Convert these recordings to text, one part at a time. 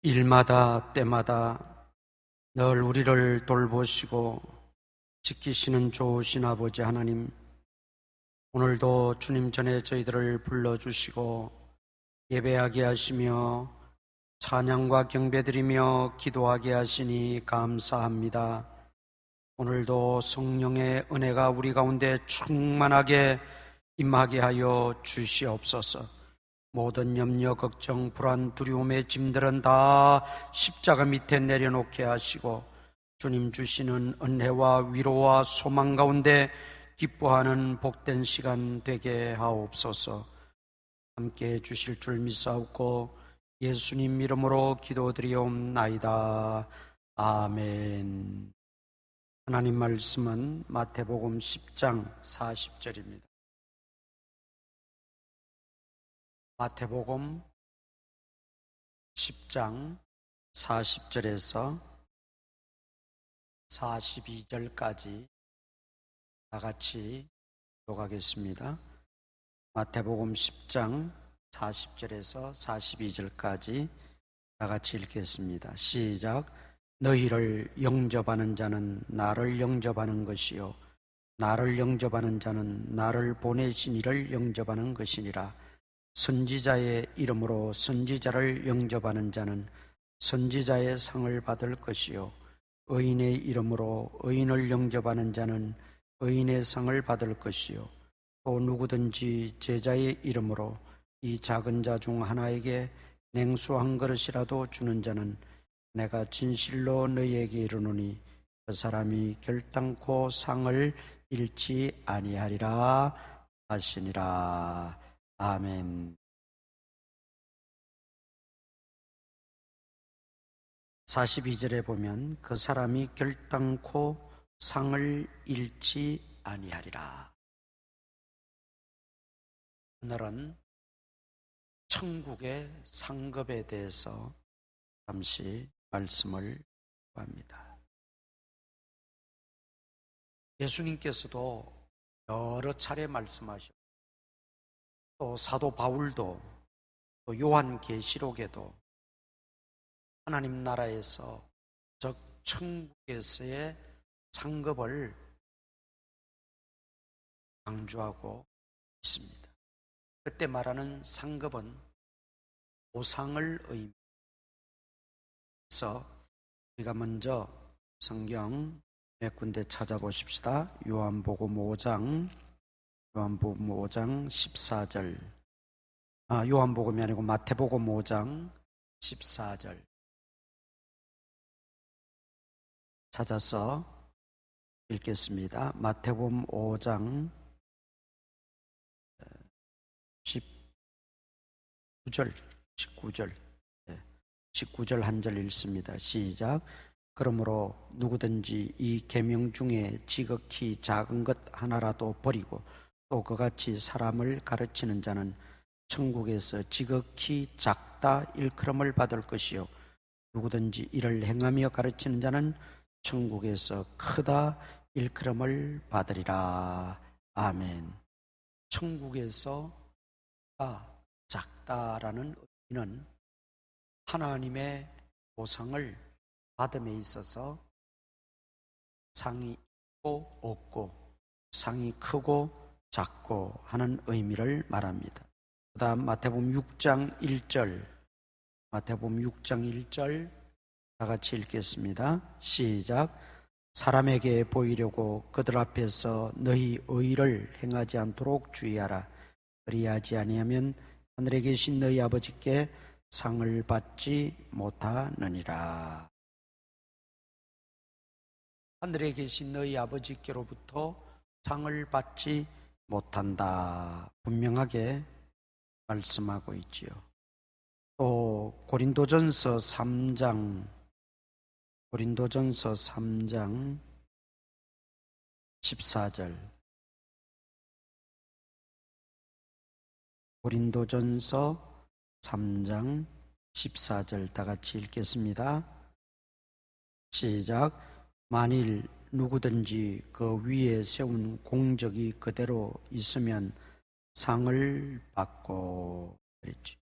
일마다 때마다 늘 우리를 돌보시고 지키시는 좋으신 아버지 하나님, 오늘도 주님 전에 저희들을 불러주시고 예배하게 하시며 찬양과 경배드리며 기도하게 하시니 감사합니다. 오늘도 성령의 은혜가 우리 가운데 충만하게 임하게 하여 주시옵소서. 모든 염려, 걱정, 불안, 두려움의 짐들은 다 십자가 밑에 내려놓게 하시고 주님 주시는 은혜와 위로와 소망 가운데 기뻐하는 복된 시간 되게 하옵소서. 함께해 주실 줄 믿사옵고 예수님 이름으로 기도드리옵나이다. 아멘. 하나님 말씀은 마태복음 10장 40절입니다. 마태복음 10장 40절에서 42절까지 다 같이 읽어가겠습니다. 마태복음 10장 40절에서 42절까지 다 같이 읽겠습니다. 시작. 너희를 영접하는 자는 나를 영접하는 것이요 나를 영접하는 자는 나를 보내신 이를 영접하는 것이니라. 선지자의 이름으로 선지자를 영접하는 자는 선지자의 상을 받을 것이요 의인의 이름으로 의인을 영접하는 자는 의인의 상을 받을 것이요 또 누구든지 제자의 이름으로 이 작은 자 중 하나에게 냉수 한 그릇이라도 주는 자는 내가 진실로 너희에게 이르노니 그 사람이 결단코 상을 잃지 아니하리라 하시니라. 아멘. 42절에 보면 그 사람이 결단코 상을 잃지 아니하리라. 오늘은 천국의 상급에 대해서 잠시 말씀을 합니다. 예수님께서도 여러 차례 말씀하셨고 또 사도 바울도 또 요한계시록에도 하나님 나라에서 즉 천국에서의 상급을 강조하고 있습니다. 그때 말하는 상급은 보상을 의미해서 우리가 먼저 성경 몇 군데 찾아보십시다. 요한복음 5장 14절. 요한복음이 아니고 마태복음 5장 14절 찾아서 읽겠습니다. 마태복음 5장 19절 한 절 읽습니다. 시작. 그러므로 누구든지 이 계명 중에 지극히 작은 것 하나라도 버리고 또 그같이 사람을 가르치는 자는 천국에서 지극히 작다 일컬음을 받을 것이요 누구든지 이를 행하며 가르치는 자는 천국에서 크다 일컬음을 받으리라. 아멘. 천국에서 작다라는 의미는 하나님의 보상을 받음에 있어서 상이 있고 없고 상이 크고 작고 하는 의미를 말합니다. 그 다음 마태복음 6장 1절 다 같이 읽겠습니다. 시작. 사람에게 보이려고 그들 앞에서 너희 의를 행하지 않도록 주의하라. 그리하지 아니하면 하늘에 계신 너희 아버지께 상을 받지 못하느니라. 하늘에 계신 너희 아버지께로부터 상을 받지 못한다. 분명하게 말씀하고 있지요. 또 고린도전서 3장 14절 고린도전서 3장 14절 다 같이 읽겠습니다. 시작. 만일 누구든지 그 위에 세운 공적이 그대로 있으면 상을 받고 그랬죠.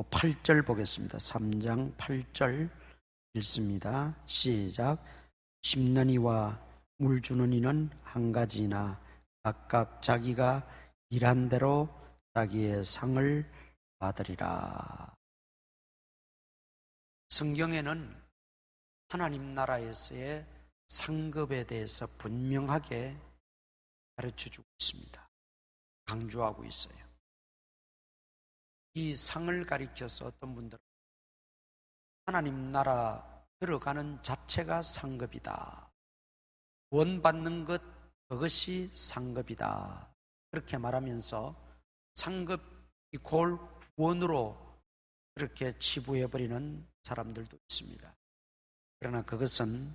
8절 보겠습니다. 3장 8절 읽습니다. 시작. 심는 이와 물 주는 이는 한 가지나 각각 자기가 일한 대로 자기의 상을 받으리라. 성경에는 하나님 나라에서의 상급에 대해서 분명하게 가르쳐주고 있습니다. 강조하고 있어요. 이 상을 가리켜서 어떤 분들은 하나님 나라 들어가는 자체가 상급이다. 구원받는 것, 그것이 상급이다. 그렇게 말하면서 상급 이콜 구원으로 그렇게 치부해버리는 사람들도 있습니다. 그러나 그것은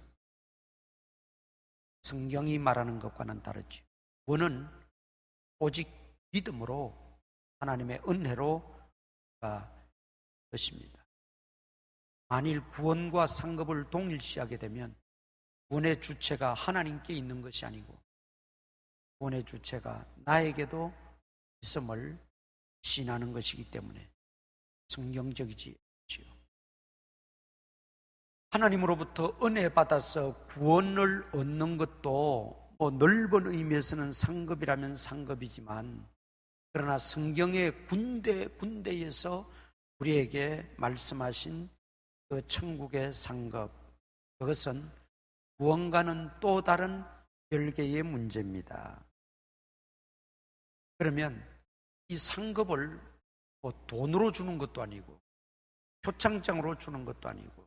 성경이 말하는 것과는 다르죠. 구원은 오직 믿음으로 하나님의 은혜로 가 것입니다. 만일 구원과 상급을 동일시하게 되면 구원의 주체가 하나님께 있는 것이 아니고 구원의 주체가 나에게도 있음을 시인하는 것이기 때문에 성경적이지 않지요. 하나님으로부터 은혜 받아서 구원을 얻는 것도 넓은 의미에서는 상급이라면 상급이지만, 그러나 성경의 군데에서 우리에게 말씀하신 그 천국의 상급, 그것은 구원과는 또 다른 별개의 문제입니다. 그러면 이 상급을 돈으로 주는 것도 아니고 표창장으로 주는 것도 아니고,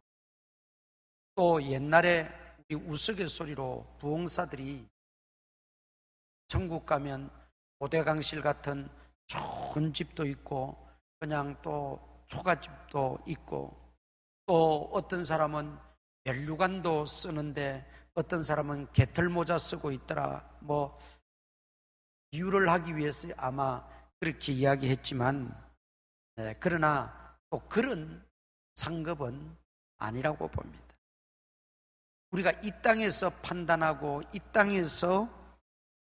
또 옛날에 우리 우스갯소리로 부흥사들이 천국 가면 오대강실 같은 좋은 집도 있고 그냥 또 초가집도 있고, 또 어떤 사람은 멸류관도 쓰는데 어떤 사람은 개털모자 쓰고 있더라, 비유를 하기 위해서 아마 그렇게 이야기했지만, 그러나 또 그런 상급은 아니라고 봅니다. 우리가 이 땅에서 판단하고 이 땅에서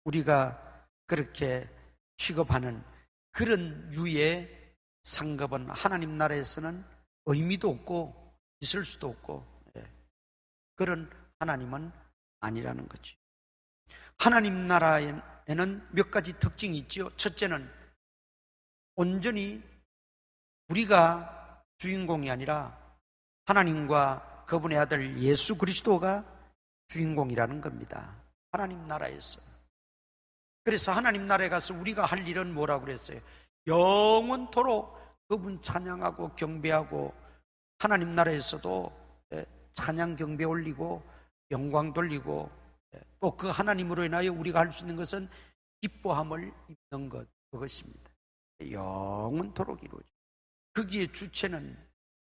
우리가 그렇게 취급하는 그런 유의 상급은 하나님 나라에서는 의미도 없고 있을 수도 없고, 그런 하나님은 아니라는 거지. 하나님 나라에는 몇 가지 특징이 있죠. 첫째는 온전히 우리가 주인공이 아니라 하나님과 그분의 아들 예수 그리스도가 주인공이라는 겁니다. 하나님 나라에서. 그래서 하나님 나라에 가서 우리가 할 일은 뭐라고 그랬어요? 영원토록 그분 찬양하고 경배하고, 하나님 나라에서도 찬양 경배 올리고 영광 돌리고, 또 그 하나님으로 인하여 우리가 할 수 있는 것은 기뻐함을 입는 것, 그것입니다. 영원토록 이루어져. 거기에 주체는,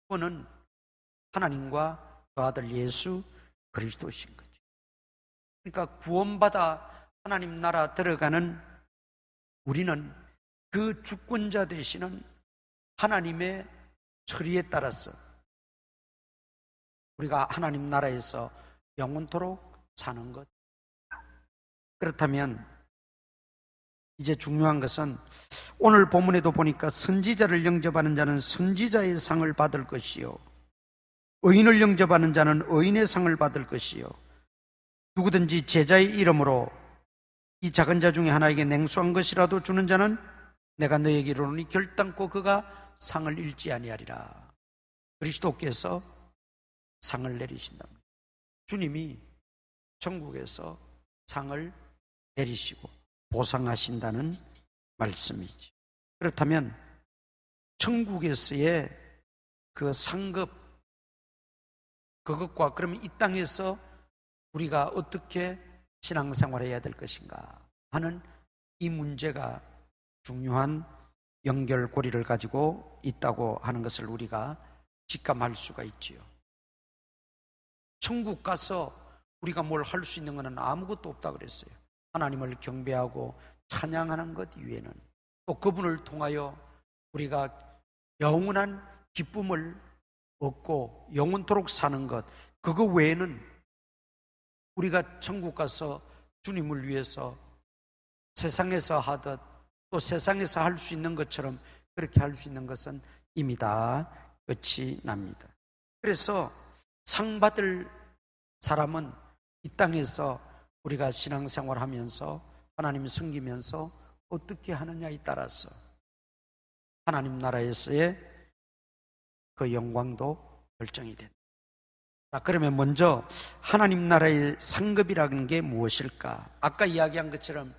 그거는 하나님과 그 아들 예수 그리스도신 거죠. 그러니까 구원받아 하나님 나라 들어가는 우리는 그 주권자 되시는 하나님의 처리에 따라서 우리가 하나님 나라에서 영원토록 사는 것. 그렇다면 이제 중요한 것은 오늘 본문에도 보니까 선지자를 영접하는 자는 선지자의 상을 받을 것이요, 의인을 영접하는 자는 의인의 상을 받을 것이요, 누구든지 제자의 이름으로 이 작은 자 중에 하나에게 냉수한 것이라도 주는 자는 내가 너에게 이르노니 결단코 그가 상을 잃지 아니하리라. 그리스도께서 상을 내리신답니다. 주님이 천국에서 상을 내리시고 보상하신다는 말씀이지. 그렇다면 천국에서의 그 상급, 그것과 그러면 이 땅에서 우리가 어떻게 신앙생활을 해야 될 것인가 하는 이 문제가 중요한 연결고리를 가지고 있다고 하는 것을 우리가 직감할 수가 있지요. 천국 가서 우리가 뭘 할 수 있는 것은 아무것도 없다 그랬어요. 하나님을 경배하고 찬양하는 것 이외에는, 또 그분을 통하여 우리가 영원한 기쁨을 얻고 영원토록 사는 것, 그거 외에는 우리가 천국 가서 주님을 위해서 세상에서 하듯 또 세상에서 할 수 있는 것처럼 그렇게 할 수 있는 것은 이미 다 끝이 납니다. 그래서 상 받을 사람은 이 땅에서 우리가 신앙생활 하면서 하나님 섬기면서 어떻게 하느냐에 따라서 하나님 나라에서의 그 영광도 결정이 된다. 자, 그러면 먼저 하나님 나라의 상급이라는 게 무엇일까? 아까 이야기한 것처럼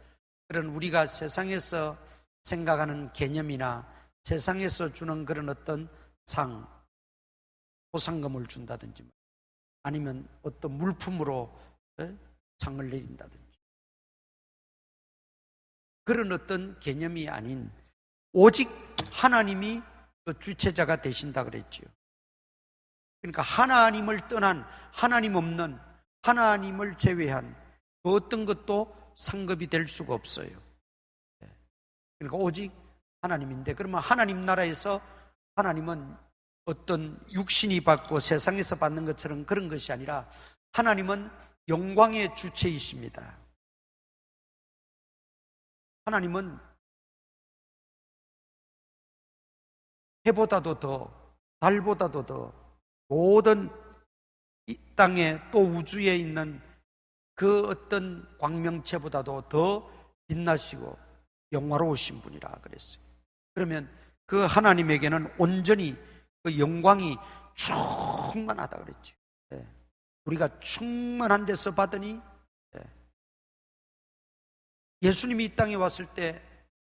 그런 우리가 세상에서 생각하는 개념이나 세상에서 주는 그런 어떤 상, 보상금을 준다든지 아니면 어떤 물품으로 상을 내린다든지 그런 어떤 개념이 아닌 오직 하나님이 그 주체자가 되신다 그랬지요. 그러니까 하나님을 떠난, 하나님 없는, 하나님을 제외한 그 어떤 것도 상급이 될 수가 없어요. 그러니까 오직 하나님인데, 그러면 하나님 나라에서 하나님은 어떤 육신이 받고 세상에서 받는 것처럼 그런 것이 아니라 하나님은 영광의 주체이십니다. 하나님은 해보다도 더, 달보다도 더 모든 이 땅에 또 우주에 있는 그 어떤 광명체보다도 더 빛나시고 영화로우신 분이라 그랬어요. 그러면 그 하나님에게는 온전히 그 영광이 충만하다 그랬죠. 우리가 충만한 데서 받으니 예수님이 이 땅에 왔을 때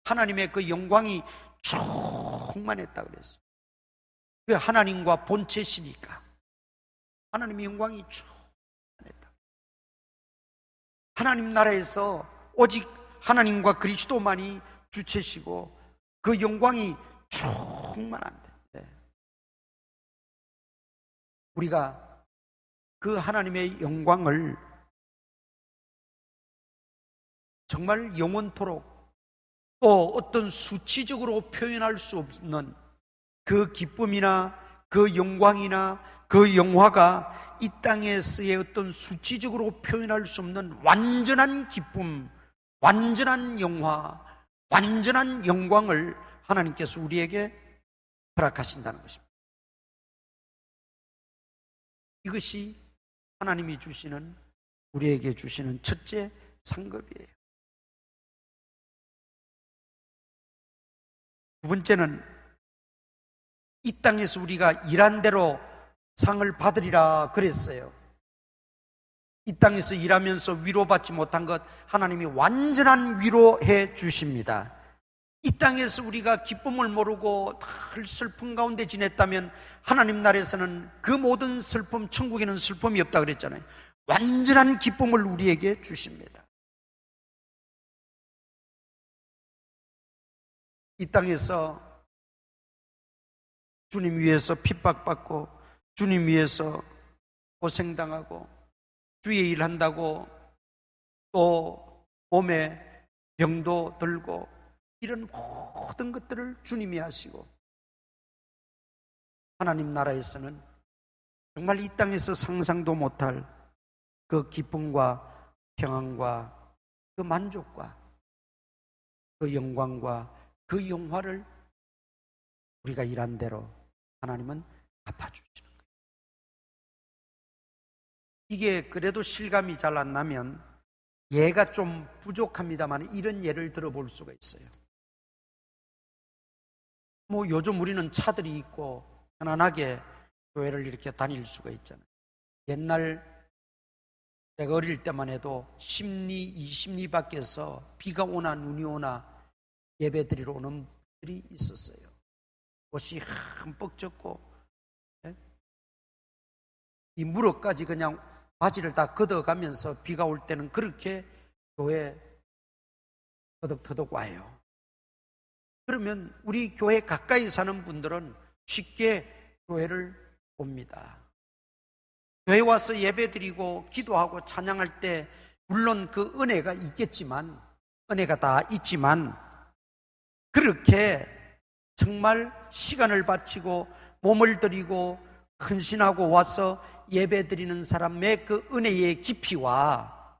하나님의 그 영광이 충만했다 그랬어요. 그 하나님과 본체시니까 하나님의 영광이 충만했다. 하나님 나라에서 오직 하나님과 그리스도만이 주체시고 그 영광이 충만한데 우리가 그 하나님의 영광을 정말 영원토록 또 어떤 수치적으로 표현할 수 없는 그 기쁨이나 그 영광이나 그 영화가 이 땅에서의 어떤 수치적으로 표현할 수 없는 완전한 기쁨, 완전한 영화, 완전한 영광을 하나님께서 우리에게 허락하신다는 것입니다. 이것이 하나님이 주시는, 우리에게 주시는 첫째 상급이에요. 두 번째는 이 땅에서 우리가 일한 대로 상을 받으리라 그랬어요. 이 땅에서 일하면서 위로받지 못한 것 하나님이 완전한 위로해 주십니다. 이 땅에서 우리가 기쁨을 모르고 늘 슬픔 가운데 지냈다면 하나님 나라에서는 그 모든 슬픔, 천국에는 슬픔이 없다 그랬잖아요. 완전한 기쁨을 우리에게 주십니다. 이 땅에서 주님 위해서 핍박받고 주님 위해서 고생당하고 주의 일한다고 또 몸에 병도 들고 이런 모든 것들을 주님이 하시고 하나님 나라에서는 정말 이 땅에서 상상도 못할 그 기쁨과 평안과 그 만족과 그 영광과 그 영화를 우리가 일한 대로 하나님은 갚아주시는 거예요. 이게 그래도 실감이 잘 안 나면 예가 좀 부족합니다만 이런 예를 들어볼 수가 있어요. 뭐 요즘 우리는 차들이 있고 편안하게 교회를 이렇게 다닐 수가 있잖아요. 옛날 내가 어릴 때만 해도 10리, 20리 밖에서 비가 오나 눈이 오나 예배 드리러 오는 분들이 있었어요. 옷이 흠뻑 젖고 이 무릎까지 그냥 바지를 다 걷어가면서 비가 올 때는 그렇게 교회 터덕터덕 와요. 그러면 우리 교회 가까이 사는 분들은 쉽게 교회를 옵니다. 교회 와서 예배드리고 기도하고 찬양할 때 물론 그 은혜가 있겠지만, 은혜가 다 있지만 그렇게 정말 시간을 바치고 몸을 들이고 헌신하고 와서 예배드리는 사람의 그 은혜의 깊이와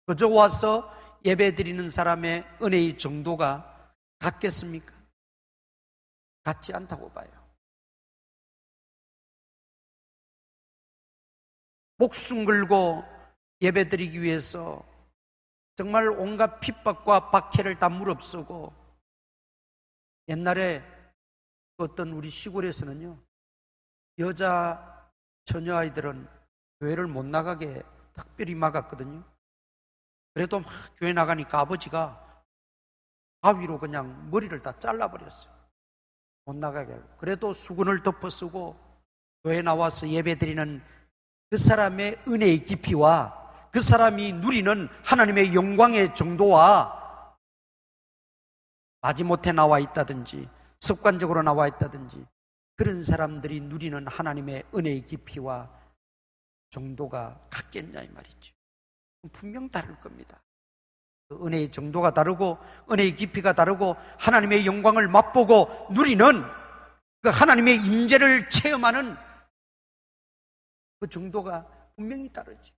그저 와서 예배드리는 사람의 은혜의 정도가 같겠습니까? 같지 않다고 봐요. 목숨 걸고 예배드리기 위해서 정말 온갖 핍박과 박해를 다 무릅쓰고, 옛날에 어떤 우리 시골에서는요, 여자 처녀아이들은 교회를 못 나가게 특별히 막았거든요. 그래도 막 교회 나가니까 아버지가 바위로 그냥 머리를 다 잘라버렸어요. 못 나가게 하고. 그래도 수건을 덮어 쓰고 교회 나와서 예배드리는 그 사람의 은혜의 깊이와 그 사람이 누리는 하나님의 영광의 정도와 마지못해 나와 있다든지 습관적으로 나와 있다든지 그런 사람들이 누리는 하나님의 은혜의 깊이와 정도가 같겠냐 이 말이죠. 분명 다를 겁니다. 그 은혜의 정도가 다르고 은혜의 깊이가 다르고 하나님의 영광을 맛보고 누리는 그 하나님의 임재를 체험하는 그 정도가 분명히 다르죠.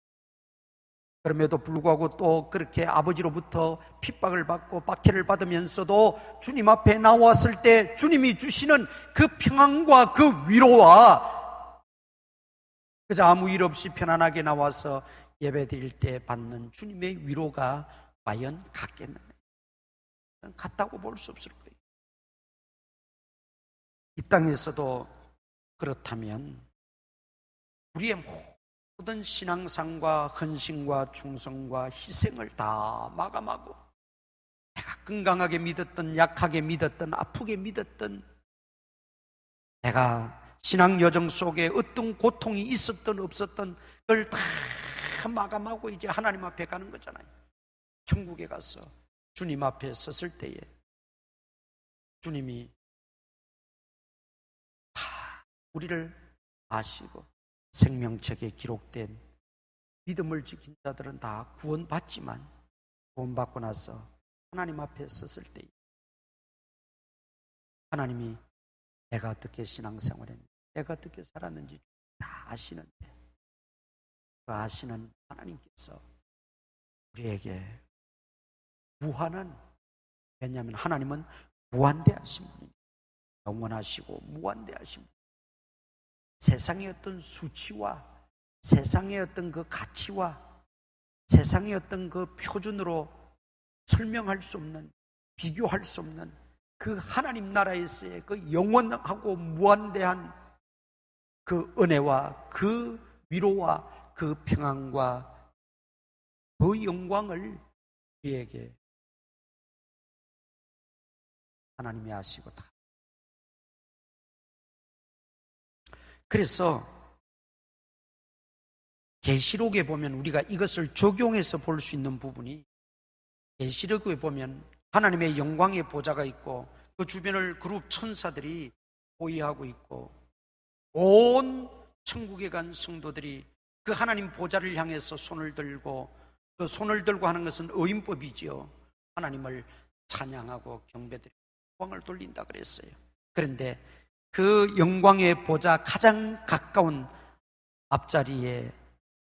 그럼에도 불구하고 또 그렇게 아버지로부터 핍박을 받고 박해를 받으면서도 주님 앞에 나왔을 때 주님이 주시는 그 평안과 그 위로와 그저 아무 일 없이 편안하게 나와서 예배드릴 때 받는 주님의 위로가 과연 같겠느냐? 같다고 볼 수 없을 거예요. 이 땅에서도 그렇다면 우리의 모든 신앙상과 헌신과 충성과 희생을 다 마감하고 내가 건강하게 믿었던 약하게 믿었던 아프게 믿었던 내가 신앙 여정 속에 어떤 고통이 있었던 없었던 그걸 다 마감하고 이제 하나님 앞에 가는 거잖아요. 천국에 가서 주님 앞에 섰을 때에 주님이 다 우리를 아시고 생명책에 기록된 믿음을 지킨 자들은 다 구원받지만 구원받고 나서 하나님 앞에 섰을 때 하나님이 내가 어떻게 신앙생활했는지 내가 어떻게 살았는지 다 아시는데 그 아시는 하나님께서 우리에게 무한한, 왜냐하면 하나님은 무한대하신 분이에요. 영원하시고 무한대하신 분. 세상의 어떤 수치와 세상의 어떤 그 가치와 세상의 어떤 그 표준으로 설명할 수 없는, 비교할 수 없는 그 하나님 나라에서의 그 영원하고 무한대한 그 은혜와 그 위로와 그 평안과 그 영광을 우리에게 하나님이 아시고 다. 그래서 계시록에 보면 우리가 이것을 적용해서 볼 수 있는 부분이, 계시록에 보면 하나님의 영광의 보좌가 있고 그 주변을 그룹 천사들이 보위하고 있고 온 천국에 간 성도들이 그 하나님 보좌를 향해서 손을 들고, 그 손을 들고 하는 것은 의인법이지요. 하나님을 찬양하고 경배드리고 영광을 돌린다 그랬어요. 그런데 그 영광의 보좌 가장 가까운 앞자리에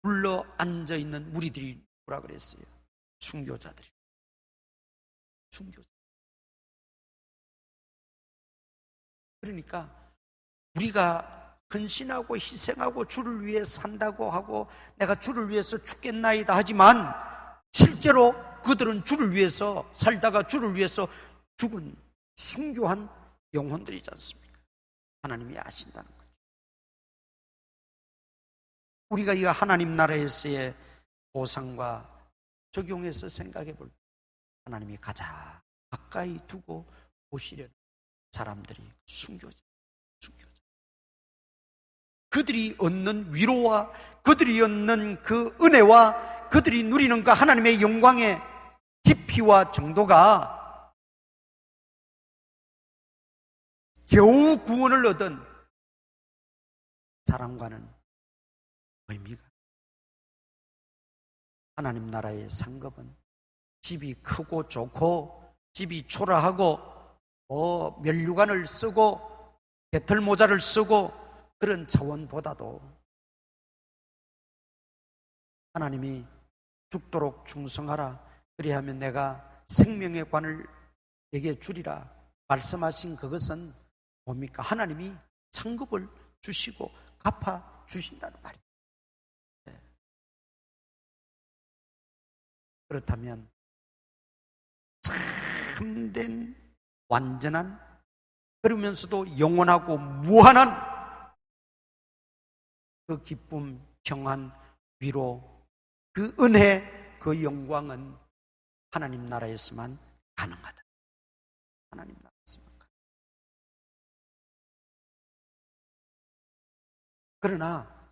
불러 앉아 있는 무리들이 뭐라 그랬어요? 순교자들이. 순교자. 그러니까 우리가 헌신하고 희생하고 주를 위해 산다고 하고 내가 주를 위해서 죽겠나이다 하지만 실제로 그들은 주를 위해서 살다가 주를 위해서 죽은 순교한 영혼들이지 않습니까? 하나님이 아신다는 거죠. 우리가 이 하나님 나라에서의 보상과 적용해서 생각해 볼 때 하나님이 가장 가까이 두고 보시려는 사람들이 순교자. 그들이 얻는 위로와 그들이 얻는 그 은혜와 그들이 누리는 그 하나님의 영광의 깊이와 정도가 겨우 구원을 얻은 사람과는 의미가, 하나님 나라의 상급은 집이 크고 좋고 집이 초라하고 면류관을 쓰고 배틀 모자를 쓰고 그런 차원보다도 하나님이 죽도록 충성하라, 그리하면 내가 생명의 관을 내게 주리라 말씀하신 그것은 뭡니까? 하나님이 상급을 주시고 갚아 주신다는 말이에요. 네. 그렇다면 참된 완전한, 그러면서도 영원하고 무한한 그 기쁨, 평안, 위로, 그 은혜, 그 영광은 하나님 나라에서만 가능하다. 하나님 나라에서만 가능하다. 그러나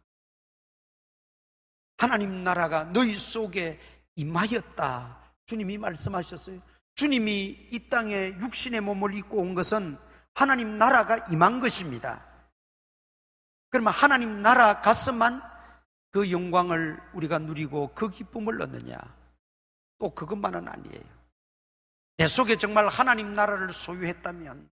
하나님 나라가 너희 속에 임하였다, 주님이 말씀하셨어요. 주님이 이 땅에 육신의 몸을 입고 온 것은 하나님 나라가 임한 것입니다. 그러면 하나님 나라 가서만 그 영광을 우리가 누리고 그 기쁨을 얻느냐? 또 그것만은 아니에요. 내 속에 정말 하나님 나라를 소유했다면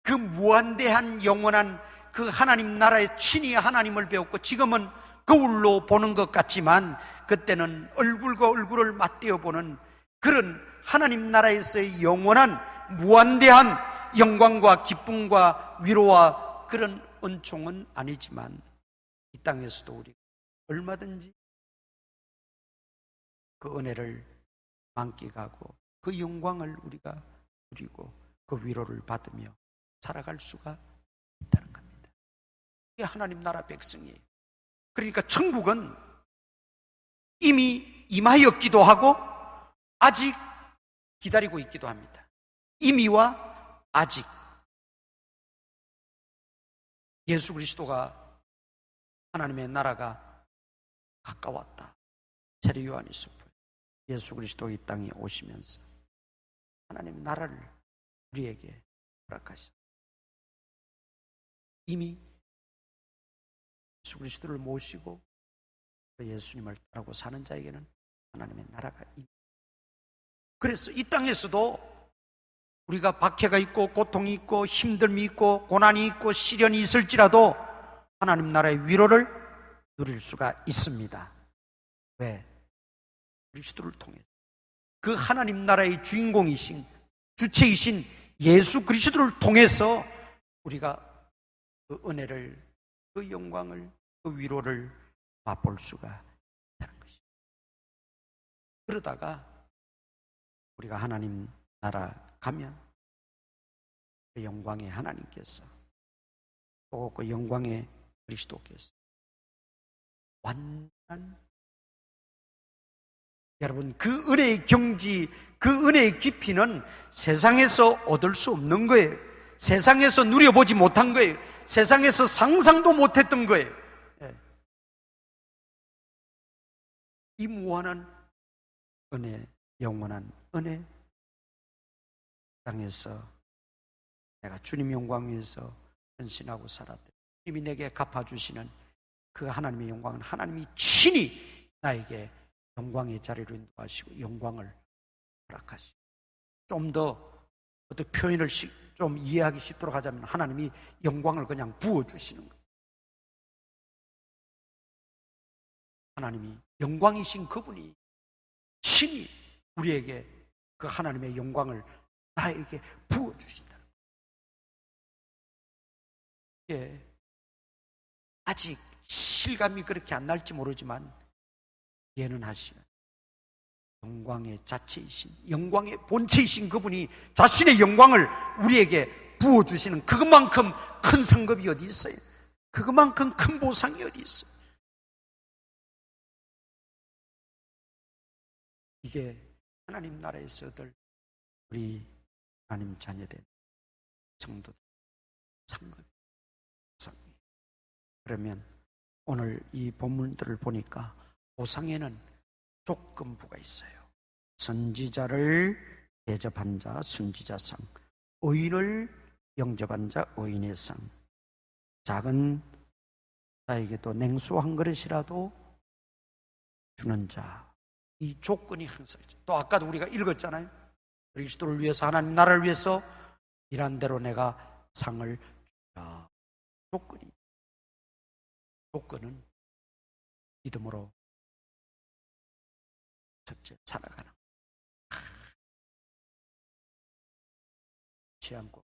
그 무한대한 영원한 그 하나님 나라의 친히 하나님을 배웠고, 지금은 거울로 보는 것 같지만 그때는 얼굴과 얼굴을 맞대어 보는 그런 하나님 나라에서의 영원한 무한대한 영광과 기쁨과 위로와 그런 은총은 아니지만, 이 땅에서도 우리 얼마든지 그 은혜를 만끽하고 그 영광을 우리가 누리고 그 위로를 받으며 살아갈 수가 있다는 겁니다. 이게 하나님 나라 백성이에요. 그러니까 천국은 이미 임하였기도 하고 아직 기다리고 있기도 합니다. 이미와 아직. 예수 그리스도가 하나님의 나라가 가까웠다. 세례 요한일서 예수 그리스도 이 땅에 오시면서 하나님의 나라를 우리에게 허락하셨다. 이미 예수 그리스도를 모시고 예수님을 따르고 사는 자에게는 하나님의 나라가 이미. 그래서 이 땅에서도 우리가 박해가 있고 고통이 있고 힘듦이 있고 고난이 있고 시련이 있을지라도 하나님 나라의 위로를 누릴 수가 있습니다. 왜? 그리스도를 통해 그 하나님 나라의 주인공이신 주체이신 예수 그리스도를 통해서 우리가 그 은혜를, 그 영광을, 그 위로를 맛볼 수가 있다는 것입니다. 그러다가 우리가 하나님 나라 가면 그 영광의 하나님께서 또 그 영광의 그리스도께서 완전한, 여러분, 그 은혜의 경지, 그 은혜의 깊이는 세상에서 얻을 수 없는 거예요. 세상에서 누려보지 못한 거예요. 세상에서 상상도 못했던 거예요. 이 무한한 은혜, 영원한 은혜, 땅에서 내가 주님 영광 위해서 헌신하고 살았대. 주님이 내게 갚아주시는 그 하나님의 영광은 하나님이 친히 나에게 영광의 자리로 인도하시고 영광을 허락하시고, 좀 더 어떻게 표현을 좀 이해하기 쉽도록 하자면 하나님이 영광을 그냥 부어주시는 거예요. 하나님이 영광이신 그분이 친히 우리에게 그 하나님의 영광을 나에게 부어주신다. 예, 아직 실감이 그렇게 안 날지 모르지만 예는 하시는 영광의 자체이신, 영광의 본체이신 그분이 자신의 영광을 우리에게 부어주시는 그것만큼 큰 상급이 어디 있어요? 그것만큼 큰 보상이 어디 있어요? 이게 하나님 나라에서 얻을 우리 하나님 자녀된 성도들 상급 보상이에요. 그러면 오늘 이 본문들을 보니까 보상에는 조건부가 있어요. 선지자를 대접한 자 선지자상, 의인을 영접한 자 의인의 상, 작은 자에게도 냉수 한 그릇이라도 주는 자, 이 조건이 항상 있죠. 또 아까도 우리가 읽었잖아요. 그리스도를 위해서, 하나님 나라를 위해서 일한 대로 내가 상을 주라. 조건은 믿음으로 첫째 살아가는 놓지 않고.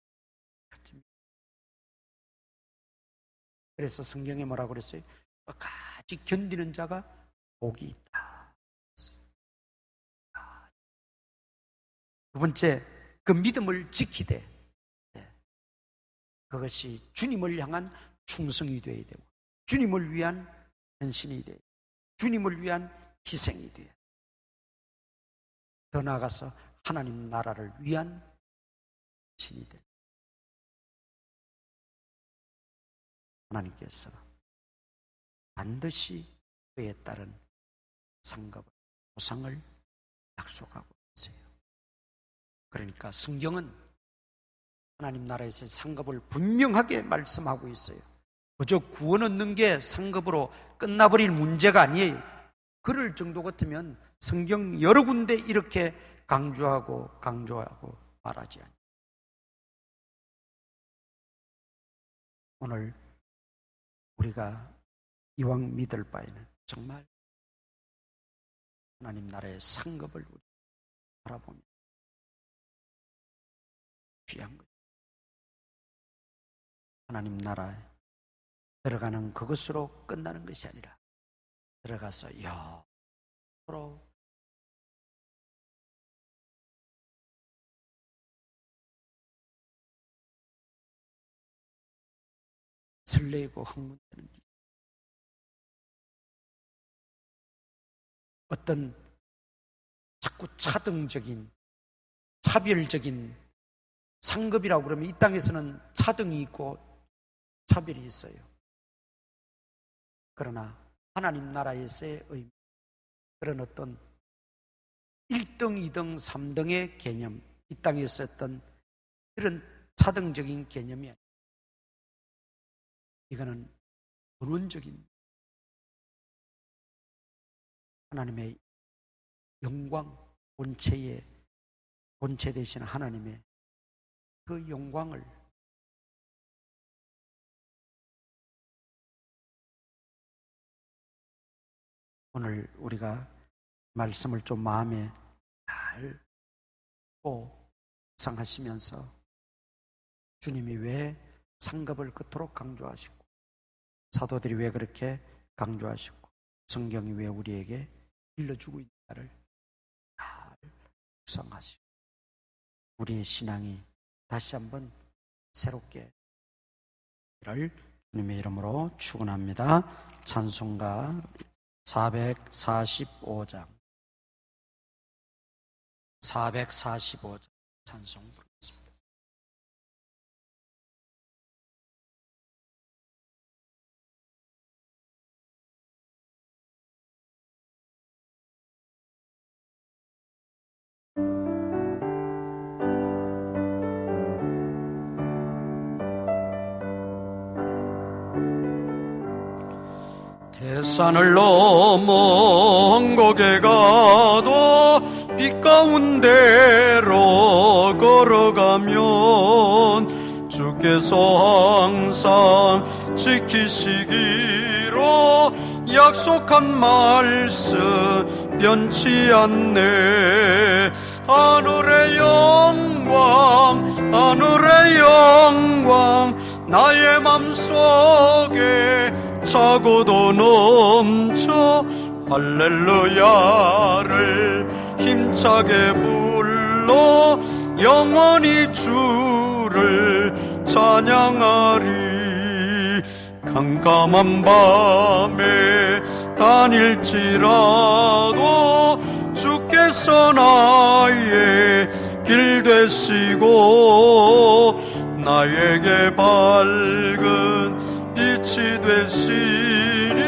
그래서 성경에 뭐라고 그랬어요? 끝까지 견디는 자가 복이 있다. 두 번째, 그 믿음을 지키되 그것이 주님을 향한 충성이 되어야 되고, 주님을 위한 헌신이 되어야 되고, 주님을 위한 희생이 되어야 되고, 더 나아가서 하나님 나라를 위한 신이 되고, 하나님께서 반드시 그에 따른 상급을, 보상을 약속하고 있어요. 그러니까 성경은 하나님 나라에서의 상급을 분명하게 말씀하고 있어요. 그저 구원 얻는 게 상급으로 끝나버릴 문제가 아니에요. 그럴 정도 같으면 성경 여러 군데 이렇게 강조하고 말하지 않아요. 오늘 우리가 이왕 믿을 바에는 정말 하나님 나라의 상급을 바라보며 귀한 것, 하나님 나라에 들어가는 그것으로 끝나는 것이 아니라 들어가서 영으로 설레고 흥분되는 일, 어떤 자꾸 차등적인 차별적인 상급이라고 그러면 이 땅에서는 차등이 있고 차별이 있어요. 그러나 하나님 나라에서의 의미, 그런 어떤 1등, 2등, 3등의 개념, 이 땅에서 어떤 이런 차등적인 개념이 아니에요. 이거는 근원적인 하나님의 영광, 본체 되시는 하나님의 그 영광을 오늘 우리가 말씀을 좀 마음에 잘 상하시면서 주님이 왜 상급을 그토록 강조하시고, 사도들이 왜 그렇게 강조하시고, 성경이 왜 우리에게 일러주고 있는가를 잘 묵상하시고, 우리의 신앙이 다시 한번 새롭게 를 주님의 이름으로 축원합니다. 찬송가 445장 찬송 부르겠습니다. 산을 넘어 언곡에 가도 빛 가운데로 걸어가면 주께서 항상 지키시기로 약속한 말씀 변치 않네. 하늘의 영광 나의 맘속에 차고도 넘쳐 할렐루야를 힘차게 불러 영원히 주를 찬양하리. 깜깜한 밤에 다닐지라도 주께서 나의 길 되시고 나에게 밝은 빛이 되시니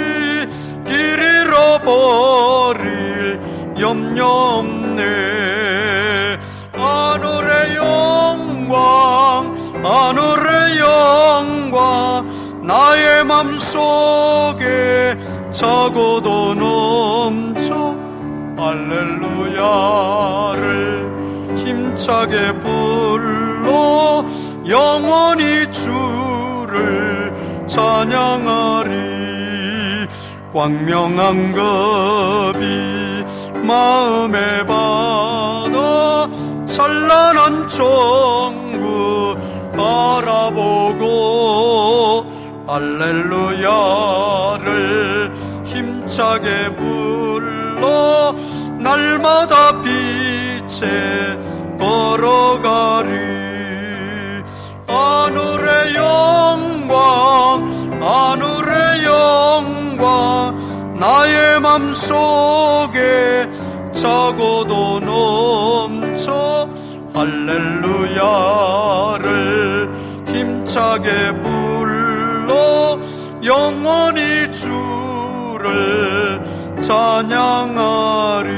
길 잃어버릴 염려 없네. 하늘의 영광 나의 맘속에 차고도 넘쳐 할렐루야를 힘차게 불러 영원히 주를 찬양하리. 광명한 급이 마음에 받아 찬란한 천국 바라보고 할렐루야를 힘차게 불러 날마다 빛에 걸어가리. 하늘의 영광, 하늘의 영광, 나의 맘속에 차고도 넘쳐 할렐루야를 힘차게 불러 영원히 주를 찬양하리.